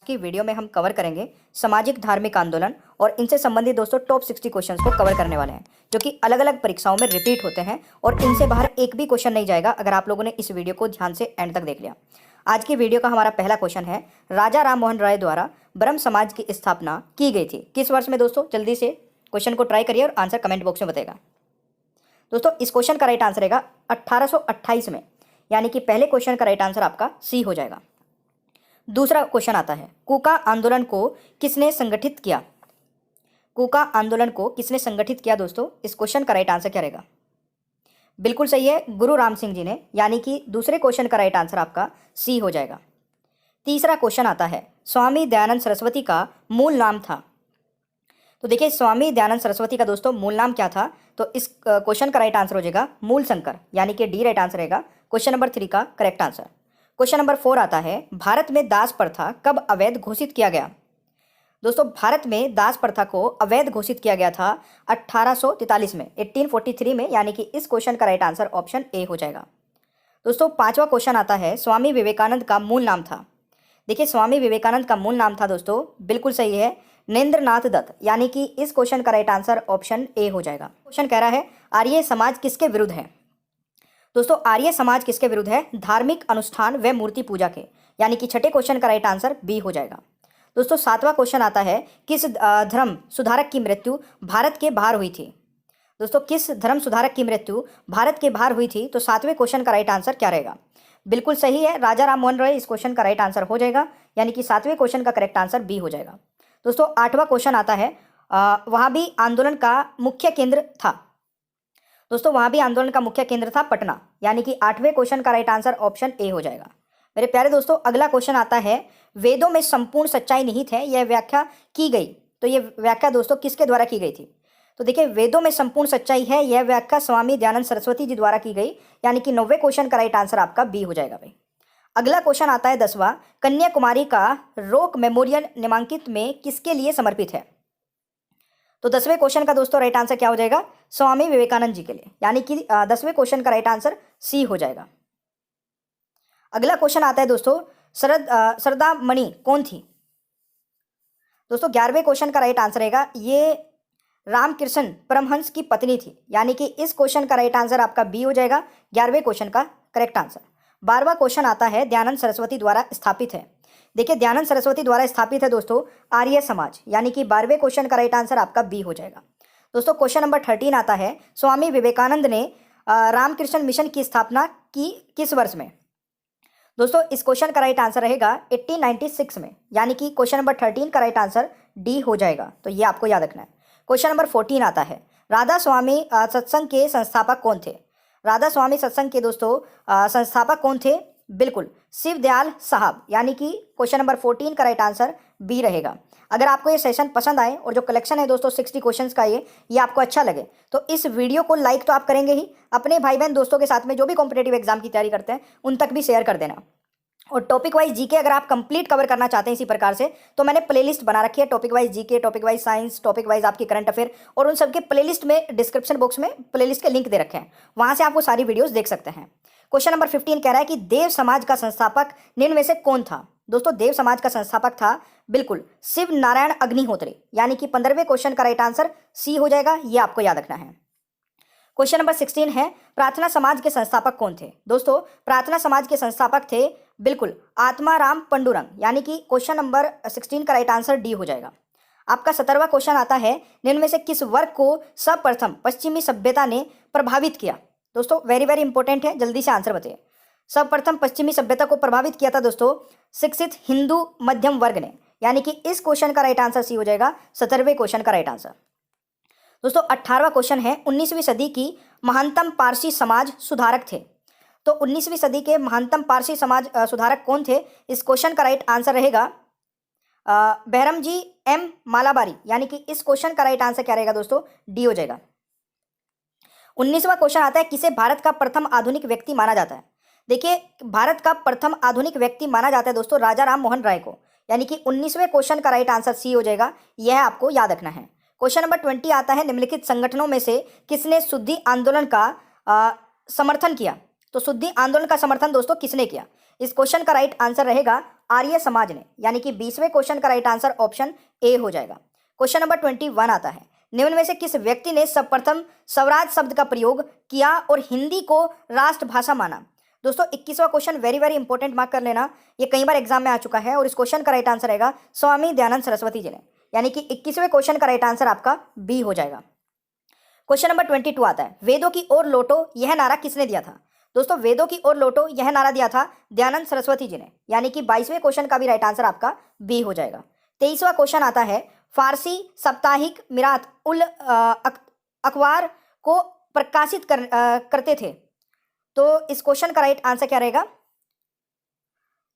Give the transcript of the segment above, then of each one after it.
की वीडियो में हम कवर करेंगे सामाजिक धार्मिक आंदोलन और इनसे संबंधित दोस्तों टॉप 60 क्वेश्चंस को कवर करने वाले हैं, जो कि अलग अलग परीक्षाओं में रिपीट होते हैं और इनसे बाहर एक भी क्वेश्चन नहीं जाएगा अगर आप लोगों ने इस वीडियो को ध्यान से एंड तक देख लिया। आज की वीडियो का हमारा पहला क्वेश्चन है, राजा राम मोहन राय द्वारा ब्रह्म समाज की स्थापना की गई थी किस वर्ष में? दोस्तों जल्दी से क्वेश्चन को ट्राई करिए और आंसर कमेंट बॉक्स में बताएगा। दोस्तों इस क्वेश्चन का राइट आंसर रहेगा 1828 में, यानी कि पहले क्वेश्चन का राइट आंसर आपका सी हो जाएगा। दूसरा क्वेश्चन आता है, कूका आंदोलन को किसने संगठित किया? कूका आंदोलन को किसने संगठित किया? दोस्तों इस क्वेश्चन का राइट आंसर क्या रहेगा? बिल्कुल सही है, गुरु राम सिंह जी ने, यानी कि दूसरे क्वेश्चन का राइट आंसर आपका सी हो जाएगा। तीसरा क्वेश्चन आता है, स्वामी दयानंद सरस्वती का मूल नाम था। तो देखिए स्वामी दयानंद सरस्वती का दोस्तों मूल नाम क्या था? तो इस क्वेश्चन का राइट आंसर हो जाएगा मूल शंकर, यानी कि डी राइट आंसर रहेगा क्वेश्चन नंबर 3 का करेक्ट आंसर। क्वेश्चन नंबर 4 आता है, भारत में दास प्रथा कब अवैध घोषित किया गया? दोस्तों भारत में दास प्रथा को अवैध घोषित किया गया था 1843 में, 1843 में, यानी कि इस क्वेश्चन का राइट आंसर ऑप्शन ए हो जाएगा। दोस्तों पांचवा क्वेश्चन आता है, स्वामी विवेकानंद का मूल नाम था। देखिए स्वामी विवेकानंद का मूल नाम था दोस्तों, बिल्कुल सही है, नरेंद्रनाथ दत्त, यानी कि इस क्वेश्चन का राइट आंसर ऑप्शन ए हो जाएगा। क्वेश्चन कह रहा है, आर्य समाज किसके विरुद्ध है? दोस्तों आर्य समाज किसके विरुद्ध है? धार्मिक अनुष्ठान व मूर्ति पूजा के, यानी कि छठे क्वेश्चन का राइट आंसर बी हो जाएगा। दोस्तों सातवां क्वेश्चन आता है, किस धर्म सुधारक की मृत्यु भारत के बाहर हुई थी? दोस्तों किस धर्म सुधारक की मृत्यु भारत के बाहर हुई थी? तो सातवें क्वेश्चन का राइट आंसर क्या रहेगा? बिल्कुल सही है, राजा राम मोहन राय इस क्वेश्चन का राइट आंसर हो जाएगा, यानी कि सातवें क्वेश्चन का करेक्ट आंसर बी हो जाएगा। दोस्तों आठवां क्वेश्चन आता है, वहाँ भी आंदोलन का मुख्य केंद्र था। दोस्तों वहाँ भी आंदोलन का मुख्य केंद्र था पटना, यानी कि आठवें क्वेश्चन का राइट आंसर ऑप्शन ए हो जाएगा। मेरे प्यारे दोस्तों अगला क्वेश्चन आता है, वेदों में संपूर्ण सच्चाई निहित है, यह व्याख्या की गई। तो ये व्याख्या दोस्तों किसके द्वारा की गई थी? तो देखिए वेदों में संपूर्ण सच्चाई है, यह व्याख्या स्वामी दयानंद सरस्वती जी द्वारा की गई, यानी कि 90वें क्वेश्चन का राइट आंसर आपका बी हो जाएगा भाई। अगला क्वेश्चन आता है 10वां, कन्याकुमारी का रॉक मेमोरियल निम्नलिखित में किसके लिए समर्पित है? तो 10वें क्वेश्चन का दोस्तों राइट आंसर क्या हो जाएगा? स्वामी विवेकानंद जी के लिए, यानी कि 10वें क्वेश्चन का राइट आंसर सी हो जाएगा। अगला क्वेश्चन आता है दोस्तों, सरदा मणि कौन थी? दोस्तों 11वें क्वेश्चन का राइट आंसर रहेगा, ये रामकृष्ण परमहंस की पत्नी थी, यानी कि इस क्वेश्चन का राइट आंसर आपका बी हो जाएगा, 11वें क्वेश्चन का करेक्ट आंसर। 12वां क्वेश्चन आता है, दयानंद सरस्वती द्वारा स्थापित है। देखिए दयानंद सरस्वती द्वारा स्थापित है दोस्तों आर्य समाज, यानी कि 12वें क्वेश्चन का राइट आंसर आपका बी हो जाएगा। दोस्तों क्वेश्चन नंबर 13 आता है, स्वामी विवेकानंद ने रामकृष्ण मिशन की स्थापना की किस वर्ष में? दोस्तों इस क्वेश्चन का राइट आंसर रहेगा 1896 में, यानी कि क्वेश्चन नंबर 13 का राइट आंसर डी हो जाएगा, तो ये आपको याद रखना है। क्वेश्चन नंबर 14 आता है, राधा स्वामी सत्संग के संस्थापक कौन थे? राधा स्वामी सत्संग के दोस्तों संस्थापक कौन थे? बिल्कुल शिव दयाल साहब, यानी कि क्वेश्चन नंबर 14 का राइट आंसर बी रहेगा। अगर आपको ये सेशन पसंद आए और जो कलेक्शन है दोस्तों 60 क्वेश्चंस का ये आपको अच्छा लगे तो इस वीडियो को लाइक तो आप करेंगे ही, अपने भाई बहन दोस्तों के साथ में जो भी कॉम्पिटेटिव एग्जाम की तैयारी करते हैं उन तक भी शेयर कर देना। और टॉपिक वाइज जीके अगर आप कंप्लीट कवर करना चाहते हैं इसी प्रकार से, तो मैंने प्लेलिस्ट बना रखी है, topic wise GK, topic wise science, topic wise आपकी करंट अफेयर, और उन सबके प्लेलिस्ट में डिस्क्रिप्शन बॉक्स में प्लेलिस्ट के लिंक दे रखे हैं, वहां से आप वो सारी वीडियोस देख सकते हैं। क्वेश्चन नंबर 15 कह रहा है कि देव समाज का संस्थापक निम्न में से कौन था? दोस्तों देव समाज का संस्थापक था बिल्कुल शिव नारायण अग्निहोत्री, यानी कि 15वें क्वेश्चन का राइट आंसर सी हो जाएगा, ये आपको याद रखना है। क्वेश्चन नंबर 16 है, प्रार्थना समाज के संस्थापक कौन थे? दोस्तों प्रार्थना समाज के संस्थापक थे बिल्कुल आत्माराम पंडुरंग, यानी कि क्वेश्चन नंबर 16 का राइट आंसर डी हो जाएगा। आपका 17वां क्वेश्चन आता है, निम्न में से किस वर्ग को सर्वप्रथम पश्चिमी सभ्यता ने प्रभावित किया? दोस्तों वेरी वेरी इंपॉर्टेंट है, जल्दी से आंसर बताइए। सर्वप्रथम पश्चिमी सभ्यता को प्रभावित किया था दोस्तों शिक्षित हिंदू मध्यम वर्ग ने, यानी कि इस क्वेश्चन का राइट आंसर सी हो जाएगा, 17वें क्वेश्चन का राइट आंसर। दोस्तों 18वां क्वेश्चन है, 19वीं सदी की महानतम पारसी समाज सुधारक थे। तो 19वीं सदी के महानतम पारसी समाज सुधारक कौन थे? इस क्वेश्चन का राइट आंसर रहेगा बहरम जी एम मालाबारी, यानी कि इस क्वेश्चन का राइट आंसर क्या रहेगा दोस्तों? डी हो जाएगा। 19वां क्वेश्चन आता है, किसे भारत का प्रथम आधुनिक व्यक्ति माना जाता है? देखिए भारत का प्रथम आधुनिक व्यक्ति माना जाता है दोस्तों राजा राम मोहन राय को, यानी कि 19वें क्वेश्चन का राइट आंसर सी हो जाएगा, यह आपको याद रखना है। क्वेश्चन नंबर 20 आता है, निम्नलिखित संगठनों में से किसने शुद्धि आंदोलन का समर्थन किया? तो शुद्धि आंदोलन का समर्थन दोस्तों किसने किया? इस क्वेश्चन का राइट आंसर रहेगा आर्य समाज ने, यानी कि 20वें क्वेश्चन का राइट आंसर ऑप्शन ए हो जाएगा। क्वेश्चन नंबर 21 आता है, निम्न में से किस व्यक्ति ने सर्वप्रथम स्वराज शब्द का प्रयोग किया और हिंदी को राष्ट्रभाषा माना? दोस्तों 21वां question very very important, mark कर लेना, ये कई बार एग्जाम में आ चुका है और इस क्वेश्चन का राइट आंसर रहेगा स्वामी दयानंद सरस्वती जी ने, यानी कि 21वें क्वेश्चन का राइट आंसर आपका बी हो जाएगा। क्वेश्चन नंबर 22 आता है, वेदों की ओर लौटो यह नारा किसने दिया था? दोस्तों वेदों की ओर लौटो यह नारा दिया था दयानंद सरस्वती जी ने, यानी कि 22वें क्वेश्चन का भी राइट आंसर आपका बी हो जाएगा। 23वां क्वेश्चन आता है, फारसी साप्ताहिक मिरात उल अखबार को प्रकाशित करते थे, तो इस क्वेश्चन का राइट आंसर क्या रहेगा?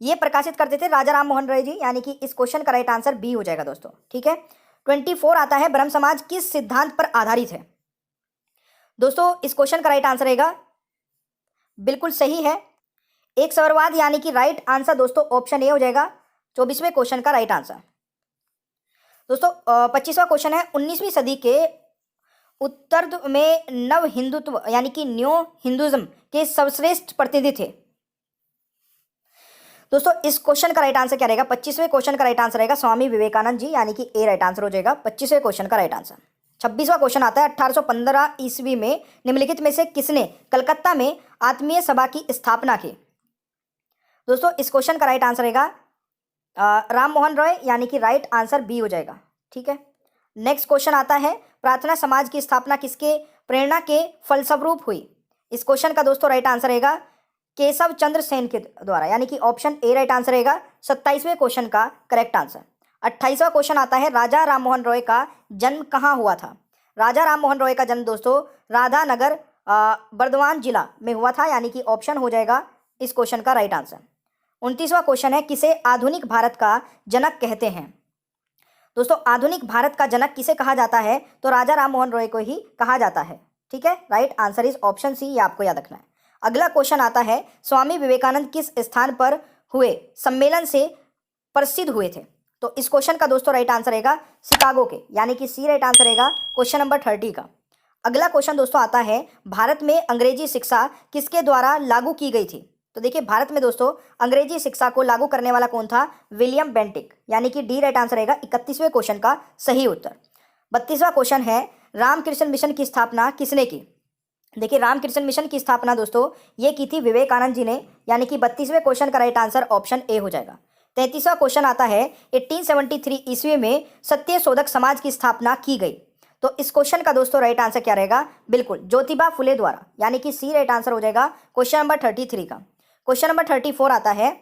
ये प्रकाशित करते थे राजा राम मोहन राय जी, यानी कि इस क्वेश्चन का राइट आंसर बी हो जाएगा दोस्तों। ठीक है, 24 आता है, ब्रह्म समाज किस सिद्धांत पर आधारित है? दोस्तों इस क्वेश्चन का राइट आंसर रहेगा, बिल्कुल सही है, एक स्वरवाद, यानी कि राइट आंसर दोस्तों ऑप्शन ए हो जाएगा 24वें क्वेश्चन का राइट आंसर। दोस्तों 25वां क्वेश्चन है, 19वीं सदी के उत्तरार्ध में नव हिंदुत्व यानी कि न्यू हिंदुइज्म के सर्वश्रेष्ठ प्रतिनिधि थे। दोस्तों इस क्वेश्चन का राइट आंसर क्या रहेगा? 25वें क्वेश्चन का राइट आंसर रहेगा स्वामी विवेकानंद जी, यानी कि ए राइट आंसर हो जाएगा 25वें क्वेश्चन का राइट आंसर। 26वां क्वेश्चन आता है, 1815 ईस्वी में निम्नलिखित में से किसने कलकत्ता में आत्मीय सभा की स्थापना की? दोस्तों इस क्वेश्चन का राइट आंसर रहेगा राम मोहन रॉय, यानी कि राइट आंसर बी हो जाएगा। ठीक है, नेक्स्ट क्वेश्चन आता है, प्रार्थना समाज की स्थापना किसके प्रेरणा के फलस्वरूप हुई? इस क्वेश्चन का दोस्तों राइट आंसर रहेगा केशव चंद्र सेन के द्वारा, यानी कि ऑप्शन ए राइट आंसर रहेगा 27वें क्वेश्चन का करेक्ट आंसर। 28वां क्वेश्चन आता है, राजा राम मोहन रॉय का जन्म कहाँ हुआ था? राजा राम मोहन रॉय का जन्म दोस्तों राधानगर बर्दवान जिला में हुआ था, यानी कि ऑप्शन हो जाएगा इस क्वेश्चन का राइट आंसर। 29वां क्वेश्चन है, किसे आधुनिक भारत का जनक कहते हैं? दोस्तों आधुनिक भारत का जनक किसे कहा जाता है? तो राजा राम मोहन रॉय को ही कहा जाता है। ठीक है, right answer is option C, ये आपको याद रखना है। अगला क्वेश्चन आता है, स्वामी विवेकानंद किस स्थान पर हुए सम्मेलन से प्रसिद्ध हुए थे? तो इस क्वेश्चन का दोस्तों राइट आंसर रहेगा शिकागो के, यानी कि सी राइट आंसर रहेगा क्वेश्चन नंबर 30 का। अगला क्वेश्चन दोस्तों आता है, भारत में अंग्रेजी शिक्षा किसके द्वारा लागू की गई थी? तो देखिए भारत में दोस्तों अंग्रेजी शिक्षा को लागू करने वाला कौन था? विलियम बेंटिक, यानी कि डी राइट आंसर रहेगा 31वें क्वेश्चन का सही उत्तर। 32वां क्वेश्चन है, रामकृष्ण मिशन की स्थापना किसने की? देखिए रामकृष्ण मिशन की स्थापना दोस्तों ये की थी विवेकानंद जी ने, यानी कि 32वें क्वेश्चन का राइट आंसर ऑप्शन ए हो जाएगा। 33वां क्वेश्चन आता है, 1873 ईस्वी में सत्य शोधक समाज की स्थापना की गई, तो इस क्वेश्चन का दोस्तों राइट आंसर क्या रहेगा? बिल्कुल ज्योतिबा फुले द्वारा, यानी कि सी राइट आंसर हो जाएगा क्वेश्चन नंबर 33 का। क्वेश्चन नंबर 34 आता है,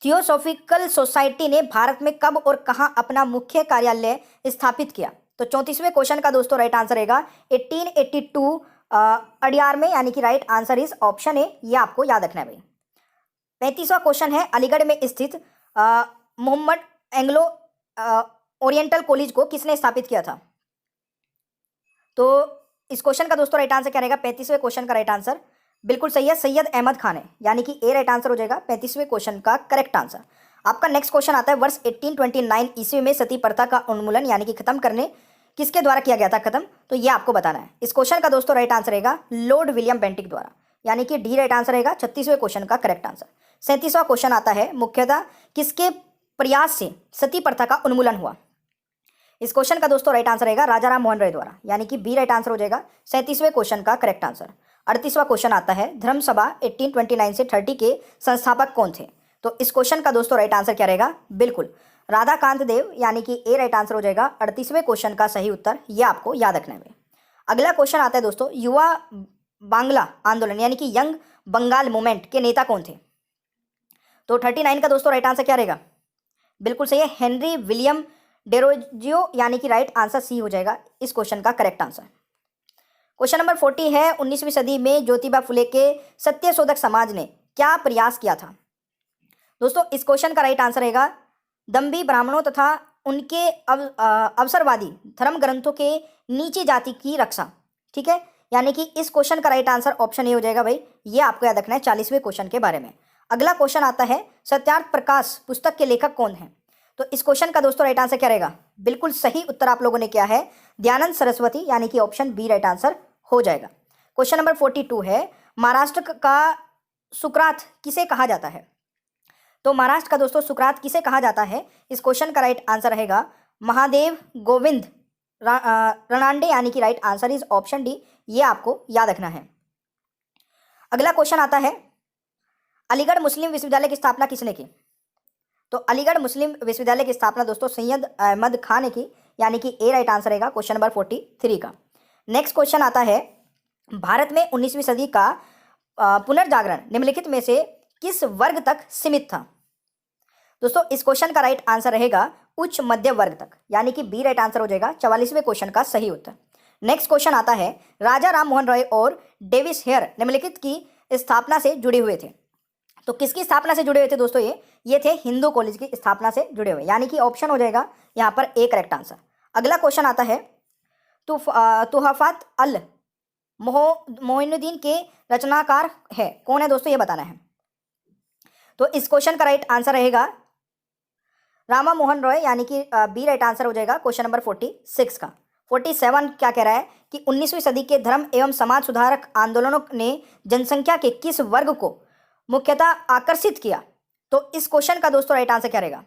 थियोसॉफिकल सोसाइटी ने भारत में कब और कहां अपना मुख्य कार्यालय स्थापित किया? तो 34वें क्वेश्चन का दोस्तों राइट आंसर रहेगा 1882 अडियार में, यानी कि right answer is option A, ये आपको याद रखना है भाई। 35वां क्वेश्चन है, अलीगढ़ में स्थित मोहम्मद एंग्लो ओरिएंटल कॉलेज को किसने स्थापित किया था? तो इस क्वेश्चन का दोस्तों राइट आंसर क्या रहेगा? 35वें क्वेश्चन का राइट आंसर बिल्कुल सही है, सैयद अहमद खान है, यानी कि ए राइट आंसर हो जाएगा 35वें क्वेश्चन का करेक्ट आंसर। आपका नेक्स्ट क्वेश्चन आता है, वर्ष 1829 ईस्वी में सती प्रथा का उन्मूलन यानी कि खत्म करने किसके द्वारा किया गया था खत्म? तो ये आपको बताना है। इस क्वेश्चन का दोस्तों राइट आंसर रहेगा लॉर्ड विलियम बेंटिक द्वारा, यानी कि डी राइट आंसर रहेगा 36वें क्वेश्चन का करेक्ट आंसर। 37वां क्वेश्चन आता है, मुख्यतः किसके प्रयास से सती प्रथा का उन्मूलन हुआ? इस क्वेश्चन का दोस्तों राइट आंसर रहेगा राजा राम मोहन राय द्वारा, यानी कि बी राइट आंसर हो जाएगा 37वें क्वेश्चन का करेक्ट आंसर। 38वां क्वेश्चन आता है, धर्म सभा 1829 से 30 के संस्थापक कौन थे? तो इस क्वेश्चन का दोस्तों राइट आंसर क्या रहेगा? बिल्कुल राधाकांत देव, यानी कि ए राइट आंसर हो जाएगा 38वें क्वेश्चन का सही उत्तर, यह आपको याद रखना है। अगला क्वेश्चन आता है दोस्तों, युवा बांग्ला आंदोलन यानी कि यंग बंगाल मूवमेंट के नेता कौन थे? तो 39 का दोस्तों राइट आंसर क्या रहेगा? बिल्कुल सही है, हेनरी विलियम डेरोजियो, यानी कि राइट आंसर सी हो जाएगा इस क्वेश्चन का करेक्ट आंसर। क्वेश्चन नंबर 40 है, 19वीं सदी में ज्योतिबा फुले के सत्य शोधक समाज ने क्या प्रयास किया था? दोस्तों इस क्वेश्चन का राइट आंसर रहेगा दम्भी ब्राह्मणों तथा उनके अवसरवादी धर्म ग्रंथों के नीची जाति की रक्षा। ठीक है, यानी कि इस क्वेश्चन का राइट आंसर ऑप्शन ए हो जाएगा भाई, ये आपको याद रखना है 40वें क्वेश्चन के बारे में। अगला क्वेश्चन आता है, सत्यार्थ प्रकाश पुस्तक के लेखक कौन है? तो इस क्वेश्चन का दोस्तों राइट आंसर क्या रहेगा? बिल्कुल सही उत्तर आप लोगों ने किया है, दयानंद सरस्वती, यानी कि ऑप्शन बी राइट आंसर हो जाएगा। क्वेश्चन नंबर 42 है, महाराष्ट्र का सुकरात किसे कहा जाता है? तो महाराष्ट्र का दोस्तों सुकरात किसे कहा जाता है? इस क्वेश्चन का राइट आंसर रहेगा महादेव गोविंद रनांडे, यानी कि right answer is option D. ये आपको याद रखना है। अगला क्वेश्चन आता है, अलीगढ़ मुस्लिम विश्वविद्यालय की स्थापना किसने की? तो अलीगढ़ मुस्लिम विश्वविद्यालय की स्थापना दोस्तों सैयद अहमद खान ने की, यानी कि ए राइट आंसर रहेगा क्वेश्चन नंबर 43 का। नेक्स्ट क्वेश्चन आता है, भारत में 19वीं सदी का पुनर्जागरण निम्नलिखित में से किस वर्ग तक सीमित था? दोस्तों इस क्वेश्चन का राइट आंसर रहेगा उच्च मध्य वर्ग तक, यानी कि बी राइट आंसर हो जाएगा 44वें क्वेश्चन का सही उत्तर। नेक्स्ट क्वेश्चन आता है, राजा राम मोहन रॉय और डेविस हेयर निम्नलिखित की स्थापना से जुड़े हुए थे। तो किसकी स्थापना से जुड़े हुए थे दोस्तों? ये थे हिंदू कॉलेज की स्थापना से जुड़े हुए, यानी कि ऑप्शन हो जाएगा यहाँ पर ए करेक्ट आंसर। अगला क्वेश्चन आता है, तुहफात अल मोइनुद्दीन के रचनाकार है कौन है दोस्तों? ये बताना है। तो इस क्वेश्चन का राइट आंसर रहेगा रामा मोहन रॉय, यानी कि बी राइट आंसर हो जाएगा क्वेश्चन नंबर 46 का। 47 क्या कह रहा है कि 19वीं सदी के धर्म एवं समाज सुधारक आंदोलनों ने जनसंख्या के किस वर्ग को मुख्यतः आकर्षित किया? तो इस क्वेश्चन का दोस्तों राइट आंसर क्या रहेगा?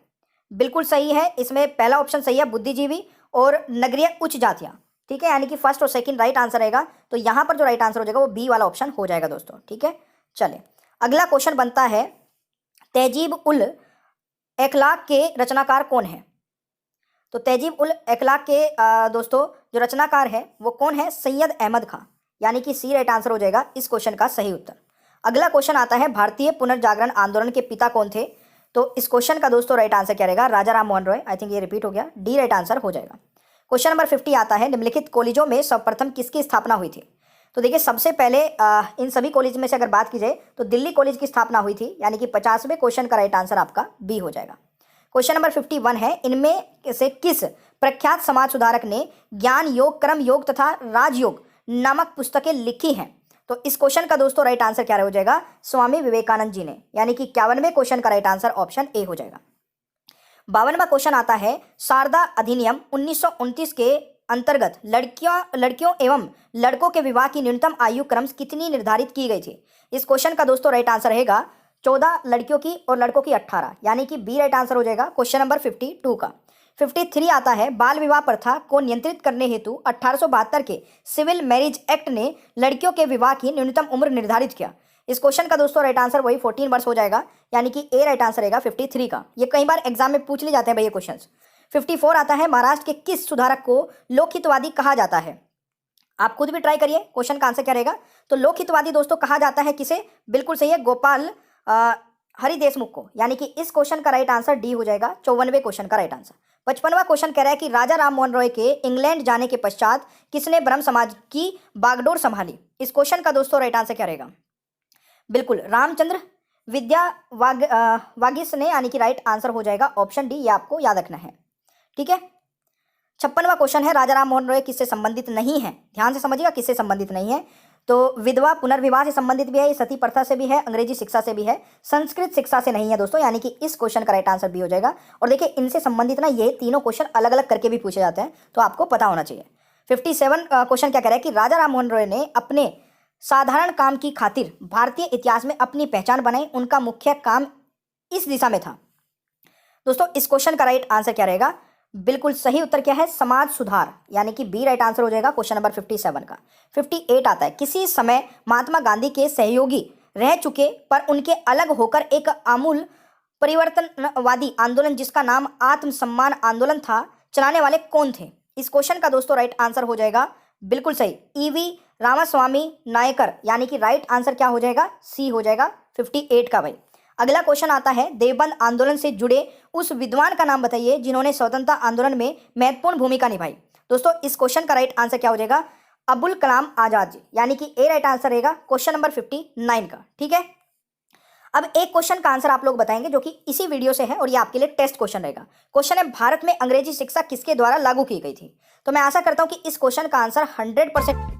बिल्कुल सही है, इसमें पहला ऑप्शन सही है, बुद्धिजीवी और नगरीय उच्च जातियां। ठीक है, यानी कि फर्स्ट और सेकंड राइट आंसर रहेगा। तो यहां पर जो राइट आंसर हो जाएगा वो बी वाला ऑप्शन हो जाएगा दोस्तों। ठीक है, चले अगला क्वेश्चन बनता है, तहजीब उल अखलाक के रचनाकार कौन है? तो तहजीब उल अखलाक के दोस्तों जो रचनाकार है वो कौन है? सैयद अहमद खान, यानी कि सी राइट आंसर हो जाएगा इस क्वेश्चन का सही उत्तर। अगला क्वेश्चन आता है, भारतीय पुनर्जागरण आंदोलन के पिता कौन थे? तो इस क्वेश्चन का दोस्तों राइट आंसर क्या रहेगा? राजा राम मोहन रॉय। आई थिंक ये रिपीट हो गया, डी राइट आंसर हो जाएगा। क्वेश्चन नंबर 50 आता है, निम्नलिखित कॉलेजों में सर्वप्रथम किसकी स्थापना हुई थी? तो देखिए सबसे पहले इन सभी कॉलेज में से अगर बात की जाए तो दिल्ली कॉलेज की स्थापना हुई थी, यानी कि 50वें क्वेश्चन का राइट आंसर आपका बी हो जाएगा। क्वेश्चन नंबर 51 है, इनमें से किस प्रख्यात समाज सुधारक ने ज्ञान योग, कर्म योग तथा राजयोग नामक पुस्तकें लिखी हैं? तो इस क्वेश्चन का दोस्तों राइट आंसर क्या हो जाएगा? स्वामी विवेकानंद जी ने, यानी कि 51वें क्वेश्चन का राइट आंसर ऑप्शन ए हो जाएगा। 52वां क्वेश्चन आता है, शारदा अधिनियम 1929 के अंतर्गत लड़कियों एवं लड़कों के विवाह की न्यूनतम आयु क्रम कितनी निर्धारित की गई थी? इस क्वेश्चन का दोस्तों राइट आंसर रहेगा 14 लड़कियों की और लड़कों की 18, यानी कि बी राइट आंसर हो जाएगा क्वेश्चन नंबर 52 का। 53 आता है, बाल विवाह प्रथा को नियंत्रित करने हेतु 1872 के सिविल मैरिज एक्ट ने लड़कियों के विवाह की न्यूनतम उम्र निर्धारित किया। इस क्वेश्चन का दोस्तों राइट आंसर वही 14 वर्ष हो जाएगा, यानी कि ए राइट आंसर रहेगा 53 का। ये कई बार एग्जाम में पूछ लिए जाते हैं भाई ये क्वेश्चन। 54 आता है, महाराष्ट्र के किस सुधारक को लोकहितवादी कहा जाता है? आप खुद भी ट्राई करिए, क्वेश्चन का आंसर क्या रहेगा? तो लोकहितवादी दोस्तों कहा जाता है किसे? बिल्कुल सही है, गोपाल हरि देशमुख को, यानी कि इस क्वेश्चन का राइट आंसर डी हो जाएगा 54वें क्वेश्चन का राइट आंसर। 55वां क्वेश्चन कह रहा है कि राजा राम मोहन रॉय के इंग्लैंड जाने के पश्चात किसने ब्रह्म समाज की बागडोर संभाली? इस क्वेश्चन का दोस्तों राइट आंसर क्या रहेगा? बिल्कुल रामचंद्र विद्या वागिस ने, यानी कि राइट आंसर हो जाएगा ऑप्शन डी। ये आपको याद रखना है। ठीक है, 56वां क्वेश्चन है, राजा राम मोहन रॉय किससे संबंधित नहीं है? ध्यान से समझिएगा, किससे संबंधित नहीं है? तो विधवा पुनर्विवाह से संबंधित भी है, सती प्रथा से भी है, अंग्रेजी शिक्षा से भी है, संस्कृत शिक्षा से नहीं है दोस्तों, यानी कि इस क्वेश्चन का राइट आंसर बी हो जाएगा। और देखिए इनसे संबंधित ना ये तीनों क्वेश्चन अलग अलग करके भी पूछे जाते हैं, तो आपको पता होना चाहिए। 57 क्वेश्चन क्या कह रहा है कि राजा राम मोहन रॉय ने अपने साधारण काम की खातिर भारतीय इतिहास में अपनी पहचान बनाई, उनका मुख्य काम इस दिशा में था। दोस्तों इस क्वेश्चन का राइट आंसर क्या रहेगा? बिल्कुल सही उत्तर क्या है? समाज सुधार, यानी कि बी राइट आंसर हो जाएगा क्वेश्चन नंबर 57 का। 58 आता है, किसी समय महात्मा गांधी के सहयोगी रह चुके पर उनके अलग होकर एक आमूल परिवर्तनवादी आंदोलन जिसका नाम आत्मसम्मान आंदोलन था, चलाने वाले कौन थे? इस क्वेश्चन का दोस्तों राइट आंसर हो जाएगा बिल्कुल सही ईवी रामास्वामी नायकर, यानी कि राइट आंसर क्या हो जाएगा? सी हो जाएगा 58 का भाई। अगला क्वेश्चन आता है, देवबंद आंदोलन से जुड़े उस विद्वान का नाम बताइए जिन्होंने स्वतंत्रता आंदोलन में महत्वपूर्ण भूमिका निभाई। दोस्तों इस क्वेश्चन का राइट आंसर क्या हो जाएगा? अबुल कलाम आजाद जी, यानी कि ए राइट आंसर रहेगा क्वेश्चन नंबर 59 का। ठीक है, अब एक क्वेश्चन का आंसर आप लोग बताएंगे जो कि इसी वीडियो से है और ये आपके लिए टेस्ट क्वेश्चन रहेगा। क्वेश्चन है, भारत में अंग्रेजी शिक्षा किसके द्वारा लागू की गई थी? तो मैं आशा करता हूं कि इस क्वेश्चन का आंसर 100%